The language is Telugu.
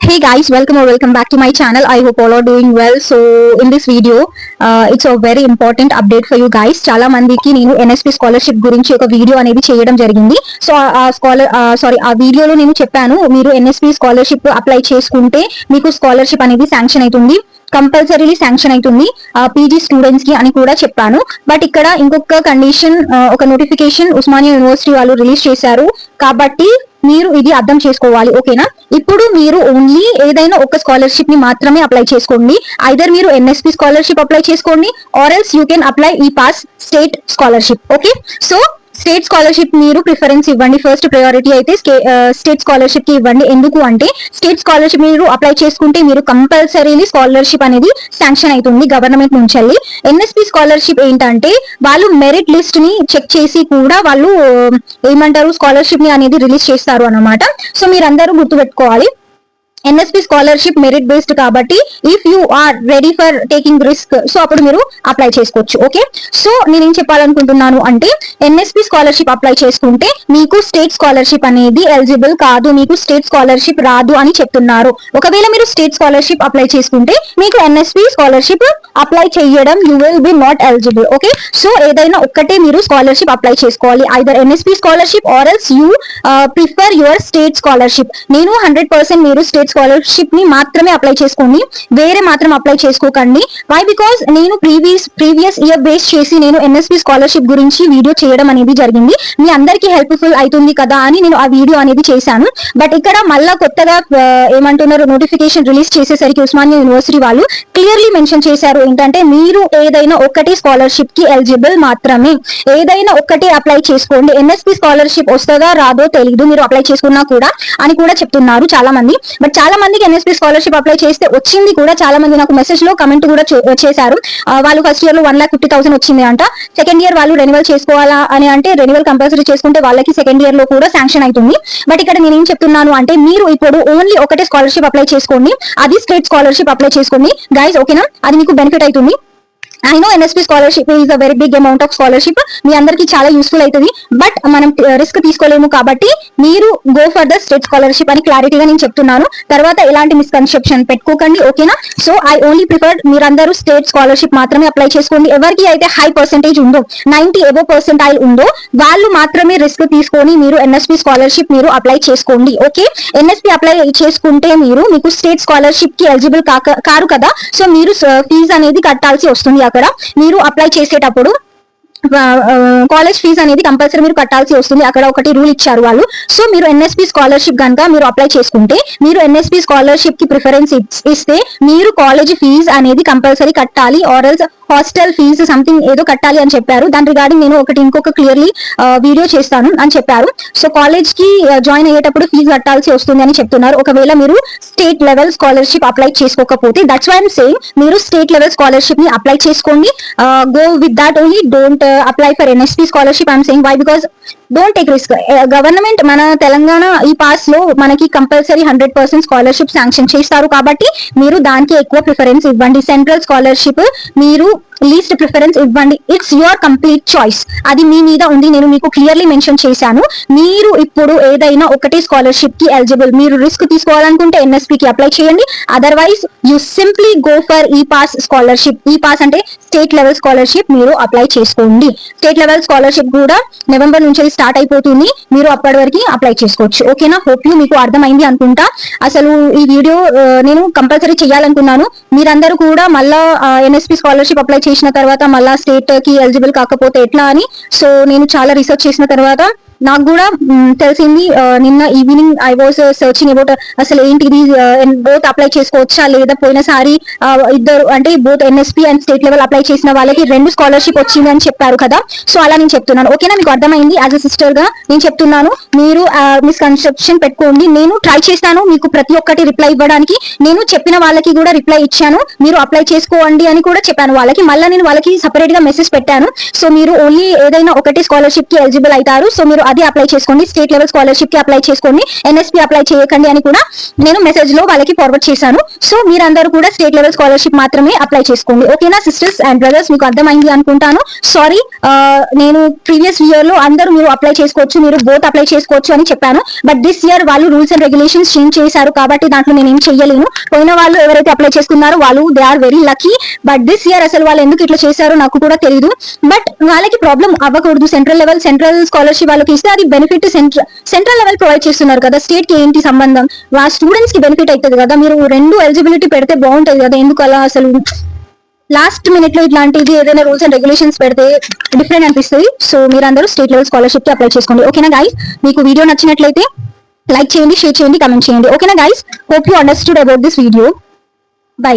Hey guys, welcome back to my channel. I hope all are doing well. So in this video, it's a very important update for you guys. చాలా మందికి నేను NSP స్కాలర్షిప్ గురించి ఒక వీడియో అనేది చేయడం జరిగింది. సో ఆ వీడియోలో నేను చెప్పాను మీరు NSP స్కాలర్షిప్ అప్లై చేసుకుంటే మీకు స్కాలర్షిప్ అనేది శాంక్షన్ అవుతుంది, కంపల్సరీలీ శాంక్షన్ అవుతుంది పీజీ స్టూడెంట్స్ కి అని కూడా చెప్పాను. బట్ ఇక్కడ ఇంకొక కండిషన్, ఒక నోటిఫికేషన్ ఉస్మానియా యూనివర్సిటీ వాళ్ళు రిలీజ్ చేశారు కాబట్టి మీరు ఇది అర్థం చేసుకోవాలి. ఓకేనా? ఇప్పుడు మీరు ఓన్లీ ఏదైనా ఒక స్కాలర్షిప్ ని మాత్రమే అప్లై చేసుకోండి. ఐదర్ మీరు NSP స్కాలర్షిప్ అప్లై చేసుకోండి or else you can apply ఈ pass state scholarship. Okay, so state scholarship మీరు ప్రిఫరెన్స్ ఇవ్వండి. ఫస్ట్ ప్రయారిటీ అయితే స్టేట్ స్కాలర్షిప్ కి ఇవ్వండి. ఎందుకు అంటే స్టేట్ స్కాలర్షిప్ మీరు అప్లై చేసుకుంటే మీరు కంపల్సరీలీ స్కాలర్షిప్ అనేది శాంక్షన్ అవుతుంది గవర్నమెంట్ నుంచి. NSP స్కాలర్షిప్ ఏంటంటే వాళ్ళు మెరిట్ లిస్ట్ ని చెక్ చేసి కూడా వాళ్ళు ఏమంటారు స్కాలర్షిప్ ని అనేది రిలీజ్ చేస్తారు అన్నమాట. సో మీరందరూ గుర్తుపెట్టుకోవాలి, NSP స్కాలర్షిప్ మెరిట్ బేస్డ్ కాబట్టి if you are ready for taking risk so అప్పుడు మీరు అప్లై చేసుకోవచ్చు. ఓకే, సో నేనేం చెప్పాలనుకుంటున్నాను అంటే NSP స్కాలర్షిప్ అప్లై చేసుకుంటే మీకు స్టేట్ స్కాలర్షిప్ అనేది ఎలిజిబుల్ కాదు, మీకు స్టేట్ స్కాలర్షిప్ రాదు అని చెప్తున్నారు. ఒకవేళ మీరు స్టేట్ స్కాలర్షిప్ అప్లై చేసుకుంటే మీకు NSP స్కాలర్షిప్ అప్లై చేయడం you will be not eligible. Okay, so ఏదైనా ఒక్కటే మీరు స్కాలర్షిప్ అప్లై చేసుకోవాలి, either NSP scholarship are else you prefer your state scholarship. నేను 100% మీరు స్టేట్ స్కాలర్షిప్ ని మాత్రమే అప్లై చేసుకోండి, వేరే మాత్రం అప్లై చేసుకోకండి. వై? బికాస్ నేను ప్రీవియస్ ఇయర్ బేస్ చేసి నేను NSP స్కాలర్షిప్ గురించి వీడియో చేయడం అనేది జరిగింది. మీ అందరికీ హెల్ప్ఫుల్ అవుతుంది కదా అని నేను ఆ వీడియో అనేది చేశాను. బట్ ఇక్కడ మళ్ళా కొత్తగా ఏమంటున్నారు నోటిఫికేషన్ రిలీజ్ చేసేసరికి ఉస్మానియా యూనివర్సిటీ వాళ్ళు క్లియర్లీ మెన్షన్ చేశారు ఏంటంటే మీరు ఏదైనా ఒక్కటి స్కాలర్షిప్ కి ఎలిజిబుల్ మాత్రమే, ఏదైనా ఒక్కటి అప్లై చేసుకోండి. NSP స్కాలర్షిప్ వస్తుందా రాదో తెలియదు, మీరు అప్లై చేసుకున్నా కూడా అని కూడా చెప్తున్నారు చాలా మంది. బట్ చాలా మందికి NSP స్కాలర్షిప్ అప్లై చేస్తే వచ్చింది కూడా. చాలా మంది నాకు మెసేజ్ లో కమెంట్ కూడా చేశారు, వాళ్ళు ఫస్ట్ ఇయర్ లో 1,50,000 వచ్చింది అంట, సెకండ్ ఇయర్ వాళ్ళు రెన్యువల్ చేసుకోవాలా అని అంటే రెన్యువల్ కంపల్సరీ చేసుకుంటే వాళ్ళకి సెకండ్ ఇయర్ లో కూడా శాంక్షన్ అవుతుంది. బట్ ఇక్కడ నేను ఏం చెప్తున్నాను అంటే మీరు ఇప్పుడు ఓన్లీ ఒకటే స్కాలర్షిప్ అప్లై చేసుకోండి, అది స్టేట్ స్కాలర్షిప్ అప్లై చేసుకోండి గైస్. ఓకేనా? అది మీకు బెనిఫిట్ అవుతుంది. I know NSP scholarship is a very big amount of scholarship, మీ అందరికి చాలా యూస్ఫుల్ అవుతుంది. బట్ మనం రిస్క్ తీసుకోలేము కాబట్టి మీరు go for the state scholarship అని క్లారిటీగా నేను చెప్తున్నాను. తర్వాత ఎలాంటి మిస్కన్సెప్షన్ పెట్టుకోకండి. ఓకేనా? సో ఐ ఓన్లీ ప్రిఫర్డ్ మీరందరూ స్టేట్ స్కాలర్షిప్ మాత్రమే అప్లై చేసుకోండి. ఎవరికి అయితే హై పర్సెంటేజ్ ఉందో 90 అబోవ్ పర్సెంటైల్ ఉందో వాళ్ళు మాత్రమే రిస్క్ తీసుకొని మీరు NSP స్కాలర్షిప్ మీరు అప్లై చేసుకోండి. ఓకే, NSP అప్లై చేసుకుంటే మీకు స్టేట్ స్కాలర్షిప్ కి ఎలిజిబుల్ కారు కదా, సో మీరు ఫీజు అనేది కట్టాల్సి వస్తుంది. అక్కడ మీరు అప్లై చేసేటప్పుడు కాలేజ్ ఫీజు అనేది కంపల్సరీ మీరు కట్టాల్సి వస్తుంది. అక్కడ ఒకటి రూల్ ఇచ్చారు వాళ్ళు. సో మీరు NSP స్కాలర్షిప్ కనుక మీరు అప్లై చేసుకుంటే మీరు NSP స్కాలర్షిప్ కి ప్రిఫరెన్స్ ఇస్తే మీరు కాలేజ్ ఫీజు అనేది కంపల్సరీ కట్టాలి or else hostel fees something ఏదో కట్టాలి అని చెప్పారు. దాని రిగార్డింగ్ నేను ఇంకొక క్లియర్లీ వీడియో చేస్తాను అని చెప్పారు. సో కాలేజ్ కి జాయిన్ అయ్యేటప్పుడు ఫీజు కట్టాల్సి వస్తుంది అని చెప్తున్నారు. ఒకవేళ మీరు స్టేట్ లెవెల్ స్కాలర్షిప్ అప్లై చేసుకోకపోతే దట్స్ వై ఐమ్ సేయింగ్ మీరు స్టేట్ లెవెల్ స్కాలర్షిప్ ని అప్లై చేసుకోండి. Go with that only, don't apply for NSP scholarship. I'm saying why? Because don't take risk. Government మన తెలంగాణ ఈ పాస్ లో మనకి కంపల్సరీ 100% స్కాలర్షిప్ శాంక్షన్ చేస్తారు కాబట్టి మీరు దానికి ఎక్కువ ప్రిఫరెన్స్ ఇవ్వండి. సెంట్రల్ స్కాలర్షిప్ మీరు లీస్ట్ ప్రిఫరెన్స్ ఇవ్వండి. ఇట్స్ యువర్ కంప్లీట్ చాయిస్, అది మీ మీద ఉంది. నేను మీకు క్లియర్లీ మెన్షన్ చేశాను. మీరు ఇప్పుడు ఏదైనా ఒకటి స్కాలర్షిప్ కి ఎలిజిబుల్, మీరు రిస్క్ తీసుకోవాలనుకుంటే NSP కి అప్లై చేయండి. Otherwise you simply go for ఈ పాస్ స్కాలర్షిప్. ఈ పాస్ అంటే స్టేట్ లెవెల్ స్కాలర్షిప్ మీరు అప్లై చేసుకోండి. స్టేట్ లెవెల్ స్కాలర్షిప్ కూడా నవంబర్ నుంచి స్టార్ట్ అయిపోతుంది, మీరు అప్పటి వరకు అప్లై చేసుకోవచ్చు. ఓకేనా? హోప్ యూ మీకు అర్థమైంది అనుకుంటా. అసలు ఈ వీడియో నేను కంపల్సరీ చేయాలనుకున్నాను. మీరందరూ కూడా మళ్ళా NSP స్కాలర్షిప్ అప్లై చేసిన తర్వాత మళ్ళా స్టేట్ కి ఎలిజిబుల్ కాకపోతే ఎట్లా అని సో నేను చాలా రీసెర్చ్ చేసిన తర్వాత నాకు కూడా తెలిసింది. నిన్న evening I was searching about అసలు ఏంటిది బోత్ అప్లై చేసుకోవచ్చా లేదా. పోయినసారి ఇద్దరు అంటే both NSP and state level apply చేసిన వాళ్ళకి 2 స్కాలర్షిప్ వచ్చింది అని చెప్పారు కదా. సో అలా నేను చెప్తున్నాను. ఓకేనా? మీకు అర్థమైంది. యాజ్ అ సిస్టర్ గా నేను చెప్తున్నాను, మీరు మిస్కన్సెప్షన్ పెట్టుకోండి. నేను ట్రై చేస్తాను మీకు ప్రతి ఒక్కటి రిప్లై ఇవ్వడానికి. నేను చెప్పిన వాళ్ళకి కూడా రిప్లై ఇచ్చాను, మీరు అప్లై చేసుకోండి అని కూడా చెప్పాను వాళ్ళకి. మళ్ళీ నేను వాళ్ళకి సపరేట్ గా మెసేజ్ పెట్టాను. సో మీరు ఓన్లీ ఏదైనా ఒకటి స్కాలర్షిప్ కి ఎలిజిబుల్ అవుతారు, సో మీరు అది అప్లై చేసుకోండి, స్టేట్ లెవెల్ స్కాలర్షిప్ కి అప్లై చేసుకోండి, ఎన్ఎస్పీ అప్లై చేయకండి అని కూడా నేను మెసేజ్ లో వాళ్ళకి ఫార్వర్డ్ చేశాను. సో మీరందరూ కూడా స్టేట్ లెవెల్ స్కాలర్షిప్ మాత్రమే అప్లై చేసుకోండి. ఓకేనా సిస్టర్స్ అండ్ బ్రదర్స్, మీకు అర్థమైంది అనుకుంటాను. సారీ, నేను ప్రీవియస్ ఇయర్ లో అందరూ మీరు అప్లై చేసుకోవచ్చు, మీరు బోత్ అప్లై చేసుకోవచ్చు అని చెప్పాను. బట్ దిస్ ఇయర్ వాళ్ళు రూల్స్ అండ్ రెగ్యులేషన్స్ చేంజ్ చేశారు కాబట్టి దాంట్లో నేను ఏం చెయ్యలేను. పోయిన వాళ్ళు ఎవరైతే అప్లై చేసుకున్నారో వాళ్ళు they are very lucky. But this year అసలు వాళ్ళు ఎందుకు ఇట్లా చేశారో నాకు కూడా తెలియదు. బట్ వాళ్ళకి ప్రాబ్లం అవ్వకూడదు. సెంట్రల్ స్కాలర్షిప్ వాళ్ళకి ఇస్తే అది బెనిఫిట్ సెంట్రల్ లెవెల్ ప్రొవైడ్ చేస్తున్నారు కదా, స్టేట్ కి ఏంటి సంబంధం? వాళ్ళ స్టూడెంట్స్ కి బెనిఫిట్ అవుతుంది కదా. మీరు రెండు ఎలిజిబిలిటీ పెడితే బాగుంటది కదా. ఎందుకు అలా అసలు లాస్ట్ మినిట్ లో ఇట్లాంటిది ఏదైనా రూల్స్ అండ్ రెగ్యులేషన్స్ పెడితే డిఫరెంట్ అనిపిస్తుంది. సో మీరందరూ స్టేట్ లెవెల్ స్కాలర్షిప్ కి అప్లై చేసుకోండి. ఓకేనా గైస్, మీకు వీడియో నచ్చినట్లయితే లైక్ చేయండి, షేర్ చేయండి, కమెంట్ చేయండి. ఓకేనా guys, hope you understood about this video. By.